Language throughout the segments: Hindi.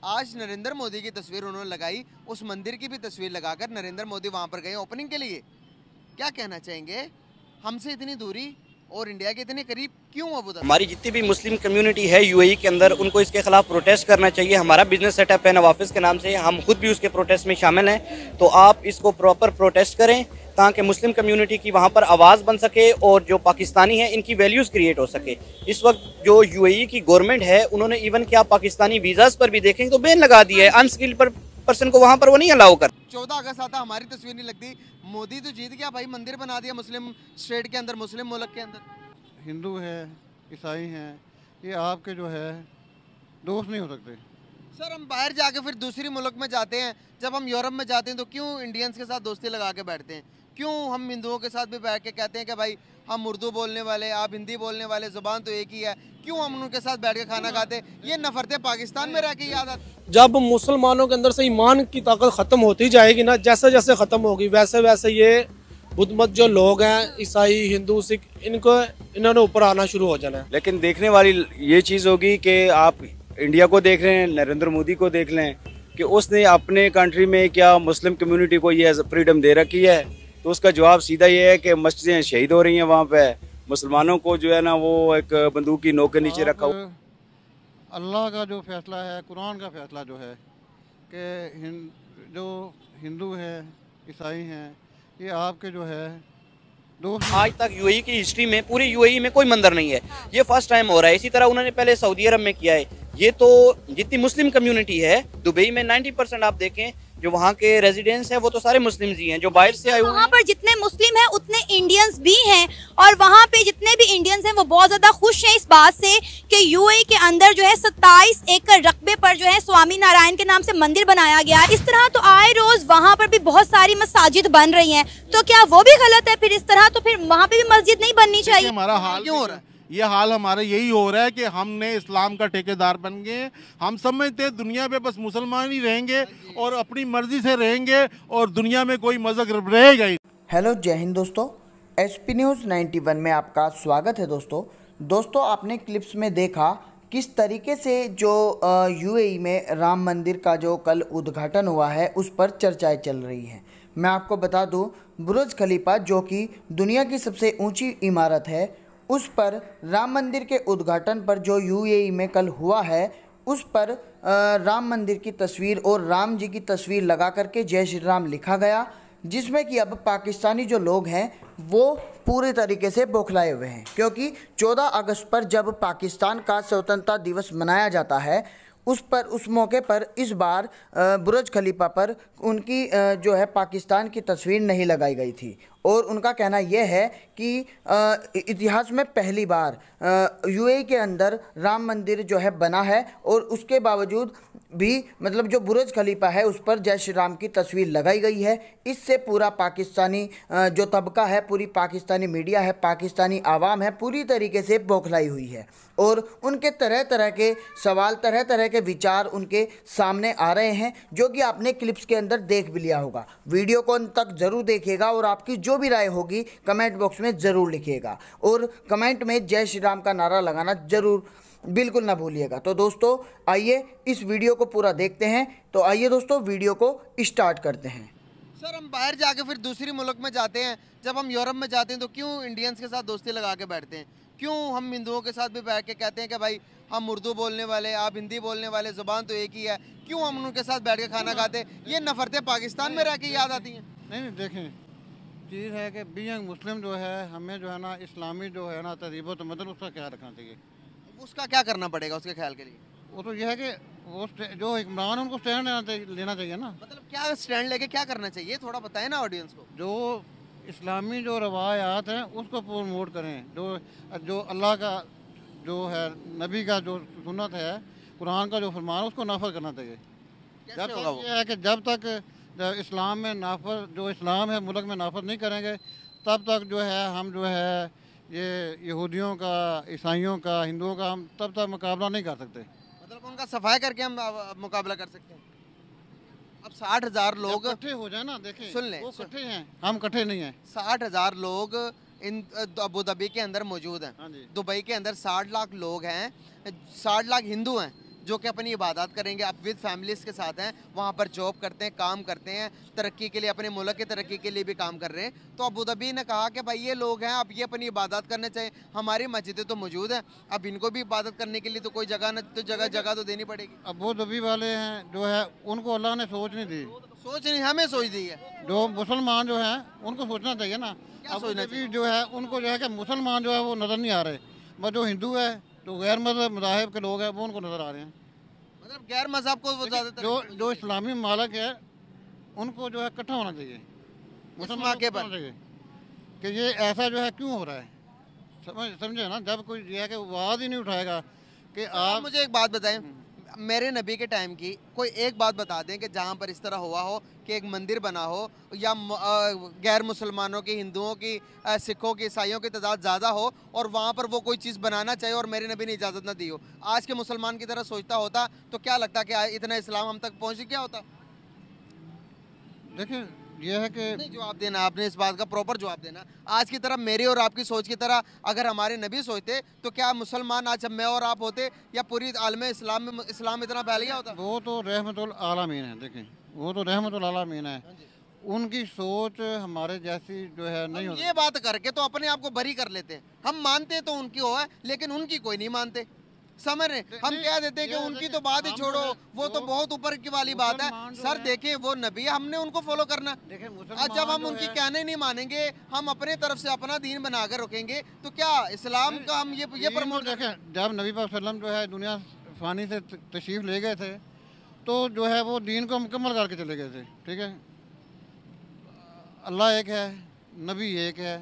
आज नरेंद्र मोदी की तस्वीर उन्होंने लगाई, उस मंदिर की भी तस्वीर लगाकर नरेंद्र मोदी वहां पर गए ओपनिंग के लिए। क्या कहना चाहेंगे, हमसे इतनी दूरी और इंडिया के इतने करीब क्यों अबू धाबी? हमारी जितनी भी मुस्लिम कम्युनिटी है यूएई के अंदर, उनको इसके खिलाफ प्रोटेस्ट करना चाहिए। हमारा बिजनेस सेटअप है नवाफिस के नाम से, हम खुद भी उसके प्रोटेस्ट में शामिल हैं। तो आप इसको प्रॉपर प्रोटेस्ट करें ताकि मुस्लिम कम्युनिटी की वहाँ पर आवाज़ बन सके और जो पाकिस्तानी है इनकी वैल्यूज़ क्रिएट हो सके। इस वक्त जो यूएई की गवर्नमेंट है उन्होंने इवन क्या पाकिस्तानी वीज़ाज़ पर भी देखें तो बैन लगा दिया है, अनस्किल्ड पर्सन को वहाँ पर वो नहीं अलाउ कर। 14 अगस्त आता हमारी तस्वीर नहीं लगती, मोदी तो जीत गया भाई, मंदिर बना दिया मुस्लिम स्टेट के अंदर, मुस्लिम मुल्क के अंदर। हिंदू है, ईसाई हैं, ये आपके जो है दोस्त नहीं हो सकते। सर हम बाहर जाके फिर दूसरी मुल्क में जाते हैं, जब हम यूरोप में जाते हैं तो क्यों इंडियंस के साथ दोस्ती लगा के बैठते हैं? क्यों हम हिंदुओं के साथ भी बैठ के कहते हैं कि भाई हम उर्दू बोलने वाले, आप हिंदी बोलने वाले, जुबान तो एक ही है, क्यों हम उनके साथ बैठ के खाना खाते हैं? ये नफरतें पाकिस्तान में रह के याद आती। जब मुसलमानों के अंदर से ईमान की ताकत ख़त्म होती जाएगी ना, जैसे जैसे ख़त्म होगी वैसे वैसे ये बुद्ध मत जो लोग हैं, ईसाई, हिंदू, सिख, इन्होंने ऊपर आना शुरू हो जाना है। लेकिन देखने वाली ये चीज़ होगी कि आप इंडिया को देख रहे हैं, नरेंद्र मोदी को देख लें कि उसने अपने कंट्री में क्या मुस्लिम कम्युनिटी को ये फ्रीडम दे रखी है। तो उसका जवाब सीधा ये है कि मस्जिदें शहीद हो रही हैं, वहाँ पे मुसलमानों को जो है ना वो एक बंदूक की नोक के नीचे रखा हुआ। अल्लाह का जो फैसला है, कुरान का फैसला जो है कि जो हिंदू है, ईसाई हैं, ये आपके जो है दोस्त। आज तक यूएई की हिस्ट्री में, पूरी यूएई में कोई मंदिर नहीं है, ये फर्स्ट टाइम हो रहा है। इसी तरह उन्होंने पहले सऊदी अरब में किया है। ये तो जितनी मुस्लिम कम्युनिटी है दुबई में 90% आप देखें जो वहाँ के रेजिडेंट्स हैं वो तो सारे मुस्लिम ही हैं, जो बाहर से आए हुए हैं। वहाँ पर जितने मुस्लिम हैं उतने इंडियंस भी हैं, और वहाँ पे जितने भी इंडियंस हैं वो बहुत ज्यादा खुश हैं इस बात से कि यूएई के अंदर जो है 27 एकड़ रकबे पर जो है स्वामी नारायण के नाम से मंदिर बनाया गया है। इस तरह तो आए रोज वहाँ पर भी बहुत सारी मसाजिद बन रही हैं, तो क्या वो भी गलत है? फिर इस तरह तो फिर वहाँ पे भी मस्जिद नहीं बननी चाहिए। हमारा हाल क्यों हो रहा है? ये हाल हमारा यही हो रहा है कि हमने इस्लाम का ठेकेदार बन गए। हम समझते हैं दुनिया पे बस मुसलमान ही रहेंगे और अपनी मर्जी से रहेंगे और दुनिया में कोई मज़हब रहेगा ही। हेलो, जय हिंद दोस्तों, एसपी न्यूज़ 91 में आपका स्वागत है। दोस्तों आपने क्लिप्स में देखा किस तरीके से जो यूएई में राम मंदिर का जो कल उद्घाटन हुआ है उस पर चर्चाएं चल रही हैं। मैं आपको बता दूं, बुर्ज खलीफा जो कि दुनिया की सबसे ऊंची इमारत है, उस पर राम मंदिर के उद्घाटन पर जो यूएई में कल हुआ है उस पर राम मंदिर की तस्वीर और राम जी की तस्वीर लगा करके जय श्री राम लिखा गया, जिसमें कि अब पाकिस्तानी जो लोग हैं वो पूरे तरीके से बौखलाए हुए हैं, क्योंकि 14 अगस्त पर जब पाकिस्तान का स्वतंत्रता दिवस मनाया जाता है उस मौके पर इस बार बुर्ज खलीफा पर उनकी जो है पाकिस्तान की तस्वीर नहीं लगाई गई थी। और उनका कहना यह है कि इतिहास में पहली बार यूएई के अंदर राम मंदिर जो है बना है और उसके बावजूद भी मतलब जो बुर्ज खलीफा है उस पर जय श्री राम की तस्वीर लगाई गई है। इससे पूरा पाकिस्तानी जो तबका है, पूरी पाकिस्तानी मीडिया है, पाकिस्तानी आवाम है, पूरी तरीके से बौखलाई हुई है और उनके तरह तरह के सवाल, तरह तरह के विचार उनके सामने आ रहे हैं, जो कि आपने क्लिप्स के अंदर देख भी लिया होगा। वीडियो को अंत तक ज़रूर देखिएगा और आपकी जो भी राय होगी कमेंट बॉक्स में ज़रूर लिखिएगा और कमेंट में जय श्री राम का नारा लगाना ज़रूर बिल्कुल ना भूलिएगा। तो दोस्तों आइए इस वीडियो को पूरा देखते हैं। तो आइए दोस्तों वीडियो को स्टार्ट करते हैं। सर हम बाहर जाके फिर दूसरी मुल्क में जाते हैं, जब हम यूरोप में जाते हैं तो क्यों इंडियंस के साथ दोस्ती लगा के बैठते हैं? क्यों हम हिंदुओं के साथ भी बैठ के कहते हैं कि भाई हम उर्दू बोलने वाले, आप हिंदी बोलने वाले, जुबान तो एक ही है, क्यों हम उनके साथ बैठ के खाना खाते हैं? ये नफरतें पाकिस्तान में रह के याद आती हैं। नहीं देखें, चीज़ है कि बीइंग मुस्लिम जो है हमें जो है ना इस्लामी जो है ना तहजीब मतलब उसका ख्याल रखना चाहिए। उसका क्या करना पड़ेगा उसके ख्याल के लिए? वो तो यह है कि वो जो इमरान उनको स्टैंड लेना चाहिए ना। मतलब क्या स्टैंड लेके क्या करना चाहिए, थोड़ा बताएं ना ऑडियंस को। जो इस्लामी जो रवायात हैं उसको प्रमोट करें, जो अल्लाह का जो है, नबी का जो सुन्नत है, कुरान का जो फरमान उसको नाफर करना चाहिए। जब तक ये है कि जब तक इस्लाम में नाफर जो इस्लाम है मुल्क में नाफर नहीं करेंगे तब तक जो है हम जो है ये यहूदियों का, ईसाइयों का, हिंदुओं का हम तब तक मुकाबला नहीं कर सकते। मतलब उनका सफाई करके हम मुकाबला कर सकते हैं। अब 60,000 लोग इकट्ठे हो जाए ना, देखें सुन लें, वो इकट्ठे हैं, हम इकट्ठे नहीं हैं। 60,000 लोग इन अबू धाबी के अंदर मौजूद हैं। हाँ जी। दुबई के अंदर 60 लाख लोग हैं, 60 लाख हिंदू हैं, जो कि अपनी इबादत करेंगे, आप विद फैमिलीज़ के साथ हैं, वहाँ पर जॉब करते हैं, काम करते हैं, तरक्की के लिए, अपने मुल्क की तरक्की के लिए भी काम कर रहे हैं। तो अबू धाबी ने कहा कि भाई ये लोग हैं, अब ये अपनी इबादत करने चाहिए, हमारी मस्जिदें तो मौजूद हैं, अब इनको भी इबादत करने के लिए तो कोई जगह न तो जगह तो देनी पड़ेगी। अबू धाबी वाले हैं जो है उनको अल्लाह ने सोच नहीं दी, सोच नहीं, हमें सोच दी है। जो मुसलमान जो हैं उनको सोचना चाहिए ना। क्या अबू सोचना धाबी जो है उनको जो है कि मुसलमान जो है वो नज़र नहीं आ रहे, बस जो हिंदू है, जो गैर मज़ाहिब के लोग हैं वो उनको नज़र आ रहे हैं। मतलब गैर मज़हब को वो ज़्यादातर जो इस्लामी मालिक है उनको जो है इकट्ठा होना चाहिए, मुसलमान मौके को पर। होना चाहिए कि ये ऐसा जो है क्यों हो रहा है। समझे ना, जब कोई ये है कि आवाज़ ही नहीं उठाएगा कि आप आप मुझे एक बात बताएं, मेरे नबी के टाइम की कोई एक बात बता दें कि जहाँ पर इस तरह हुआ हो कि एक मंदिर बना हो या गैर मुसलमानों की, हिंदुओं की, सिखों की, ईसाइयों की तादाद ज़्यादा हो और वहाँ पर वो कोई चीज़ बनाना चाहिए और मेरे नबी ने इजाज़त ना दी हो, आज के मुसलमान की तरह सोचता होता तो क्या लगता कि इतना इस्लाम हम तक पहुँच गया होता? देखिए ये है कि नहीं, जवाब देना आपने, इस बात का प्रॉपर जवाब देना। आज की तरह मेरी और आपकी सोच की तरह अगर हमारे नबी सोचते तो क्या मुसलमान आज मैं और आप होते या पूरी आलम इस्लाम में इस्लाम इतना फैल गया होता? वो तो रहमतुल आलमीन है। देखें वो तो रहमतुल आलमीन है, उनकी सोच हमारे जैसी जो है नहीं होती। ये बात करके तो अपने आप को बरी कर लेते हैं, हम मानते तो उनकी हो है लेकिन उनकी कोई नहीं मानते, समझ रहे? हम कह देते हैं कि उनकी तो बात ही छोड़ो, वो तो बहुत ऊपर की वाली बात है। सर देखें वो नबी है, हमने उनको फॉलो करना। आज जब हम उनकी कहने नहीं मानेंगे, हम अपने तरफ से अपना दीन बना कर रखेंगे तो क्या इस्लाम का हम ये प्रमोट देखें, जब नबी पाक सल्लम जो है दुनिया फानी से तशरीफ़ ले गए थे तो जो है वो दीन को मुकम्मल करके चले गए थे। ठीक है, अल्लाह एक है, नबी एक है,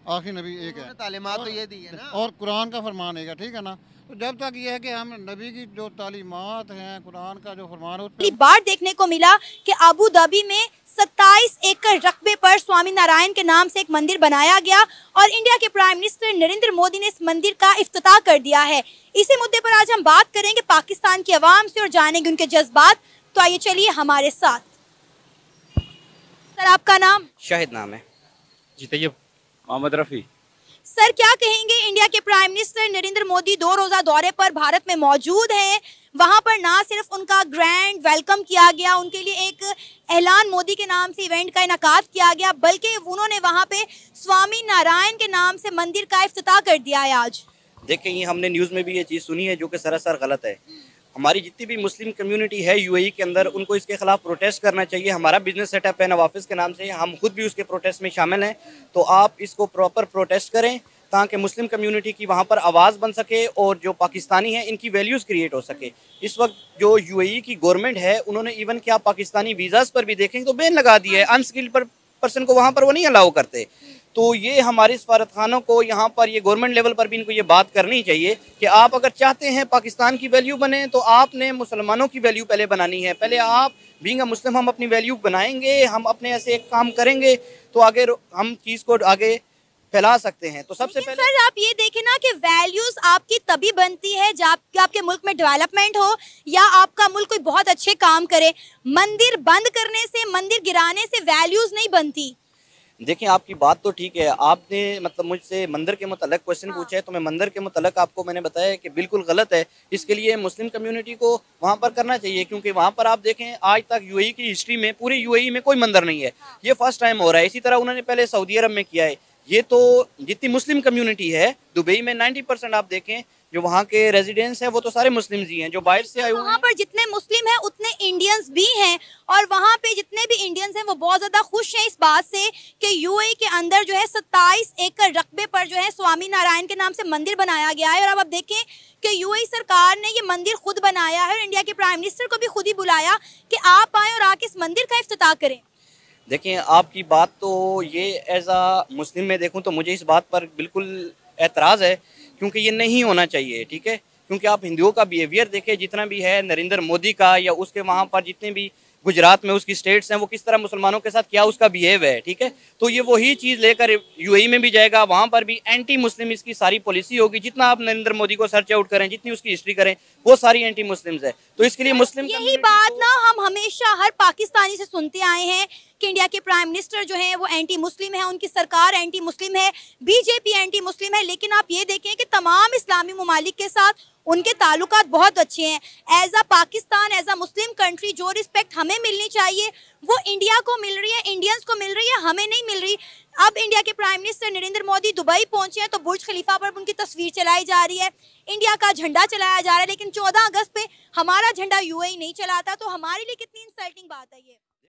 आखिरी नबी एक है, तालीमात तो ये दी है ना, और कुरान का फरमान एक है। ठीक है ना, तो जब तक ये है कि हम नबी की जो तालीमात हैं, कुरान का जो फरमान है, पहली बार देखने को मिला कि अबू धाबी में 27 एकड़ रकबे पर स्वामी नारायण के नाम से एक मंदिर बनाया गया और इंडिया के प्राइम मिनिस्टर नरेंद्र मोदी ने इस मंदिर का इफ्तिताह कर दिया है। इसी मुद्दे पर आज हम बात करेंगे पाकिस्तान की आवाम से और जानेंगे उनके जज्बात। तो आइए चलिए हमारे साथ। सर आपका नाम? शाहिद नाम है जी। तैयब मोहम्मद रफ़ी। सर क्या कहेंगे, इंडिया के प्राइम मिनिस्टर नरेंद्र मोदी 2 रोज़ा दौरे पर भारत में मौजूद हैं, वहां पर ना सिर्फ उनका ग्रैंड वेलकम किया गया, उनके लिए एक ऐलान मोदी के नाम से इवेंट का इनकाद किया गया, बल्कि उन्होंने वहां पे स्वामी नारायण के नाम से मंदिर का इफ्तिताह कर दिया है आज। देखें, ये हमने न्यूज़ में भी ये चीज़ सुनी है जो कि सरासर गलत है। हमारी जितनी भी मुस्लिम कम्युनिटी है यूएई के अंदर, उनको इसके खिलाफ प्रोटेस्ट करना चाहिए। हमारा बिजनेस सेटअप है नवाफिस के नाम से, हम खुद भी उसके प्रोटेस्ट में शामिल हैं। तो आप इसको प्रॉपर प्रोटेस्ट करें ताकि मुस्लिम कम्युनिटी की वहाँ पर आवाज़ बन सके और जो पाकिस्तानी हैं इनकी वैल्यूज़ क्रिएट हो सके। इस वक्त जो यूएई की गवर्नमेंट है, उन्होंने इवन क्या पाकिस्तानी वीज़ाज़ पर भी देखेंगे तो बैन लगा दिया है, अनस्किल्ड पर्सन को वहाँ पर वो नहीं अलाउ करते। तो ये हमारे सफारतखानों को यहाँ पर, ये गवर्नमेंट लेवल पर भी इनको ये बात करनी चाहिए कि आप अगर चाहते हैं पाकिस्तान की वैल्यू बने तो आपने मुसलमानों की वैल्यू पहले बनानी है। पहले आप बीइंग अ मुस्लिम हम अपनी वैल्यू बनाएंगे, हम अपने ऐसे एक काम करेंगे तो आगे हम चीज़ को आगे फैला सकते हैं। तो सबसे पहले सर आप ये देखें ना कि वैल्यूज आपकी तभी बनती है जब आपके मुल्क में डेवलपमेंट हो या आपका मुल्क कोई बहुत अच्छे काम करे। मंदिर बंद करने से, मंदिर गिराने से वैल्यूज नहीं बनती। देखिए, आपकी बात तो ठीक है, आपने मतलब मुझसे मंदिर के मुताल्लिक क्वेश्चन पूछा है तो मैं मंदिर के मुताल्लिक आपको मैंने बताया कि बिल्कुल गलत है। इसके लिए मुस्लिम कम्युनिटी को वहाँ पर करना चाहिए, क्योंकि वहाँ पर आप देखें आज तक यूएई की हिस्ट्री में, पूरे यूएई में कोई मंदिर नहीं है, ये फर्स्ट टाइम हो रहा है। इसी तरह उन्होंने पहले सऊदी अरब में किया है। ये तो जितनी मुस्लिम कम्युनिटी है दुबई में 90% आप देखें जो वहाँ के रेजिडेंट्स हैं वो तो सारे मुस्लिम ही हैं, जो बाहर से आए हुए हैं। वहाँ पर जितने मुस्लिम हैं उतने इंडियंस भी हैं और वहाँ पे जितने भी इंडियंस हैं वो बहुत ज़्यादा खुश हैं इस बात से कि यूएई के अंदर जो है 27 एकड़ रकबे पर जो है स्वामी नारायण के नाम से मंदिर बनाया गया है। और अब आप देखें कि यूएई सरकार ने ये मंदिर खुद बनाया है और इंडिया के प्राइम मिनिस्टर को भी खुद ही बुलाया कि आप आएँ और आके इस मंदिर का इफ्तिताह करें। देखें, आपकी बात तो ये एज आ मुस्लिम में देखूं तो मुझे इस बात पर बिल्कुल एतराज़ है, क्योंकि ये नहीं होना चाहिए। ठीक है, क्योंकि आप हिंदुओं का बिहेवियर देखें, जितना भी है नरेंद्र मोदी का या उसके वहाँ पर जितने भी गुजरात में उसकी स्टेट्स हैं, वो किस तरह मुसलमानों के साथ क्या उसका बिहेव है। ठीक है, तो ये वही चीज़ लेकर यूएई में भी जाएगा, वहाँ पर भी एंटी मुस्लिम इसकी सारी पॉलिसी होगी। जितना आप नरेंद्र मोदी को सर्च आउट करें, जितनी उसकी हिस्ट्री करें, वो सारी एंटी मुस्लिम्स है। तो इसके लिए मुस्लिम यही बात ना हम हमेशा हर पाकिस्तानी से सुनते आए हैं कि इंडिया के प्राइम मिनिस्टर जो है वो एंटी मुस्लिम है, उनकी सरकार एंटी मुस्लिम है, बीजेपी एंटी मुस्लिम है, लेकिन आप ये देखें कि तमाम इस्लामी ममालिक के साथ उनके ताल्लुकात बहुत अच्छे हैं। As a Pakistan, as a Muslim country जो रिस्पेक्ट हमें मिलनी चाहिए वो इंडिया को मिल रही है, इंडियंस को मिल रही है, हमें नहीं मिल रही। अब इंडिया के prime minister Narendra Modi Dubai पहुंचे हैं तो बुर्ज खलीफा पर उनकी तस्वीर चलाई जा रही है, इंडिया का झंडा चलाया जा रहा है, लेकिन 14 अगस्त पे हमारा झंडा यूएई नहीं चलाता, तो हमारे लिए कितनी इंसल्टिंग बात है ये।